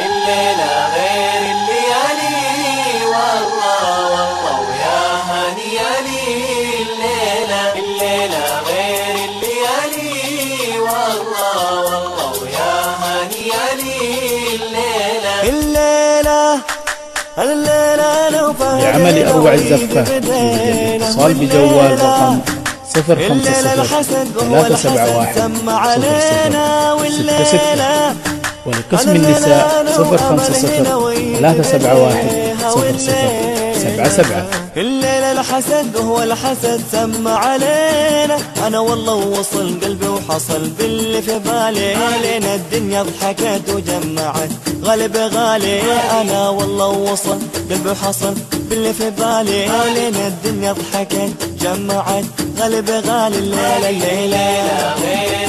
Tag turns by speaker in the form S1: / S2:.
S1: الليلة غير الليالي، والله والله ويا هنيا لي. الليلة غير الليالي، والله والله ويا هنيا لي. الليلة لو
S2: لعمل أروع الزفة يوجد الاتصال بجوال رقم 050 371 0066، ولقسم النساء 050 371 0077.
S1: الليلة الحسد هو الحسد سمع علينا، أنا والله وصل قلبي وحصل باللي في بالي. علينا الدنيا ضحكت وجمعت غالب غالي، أنا والله وصل قلبي وحصل باللي في بالي. علينا الدنيا ضحكت جمعت غالب غالي. الليلة غير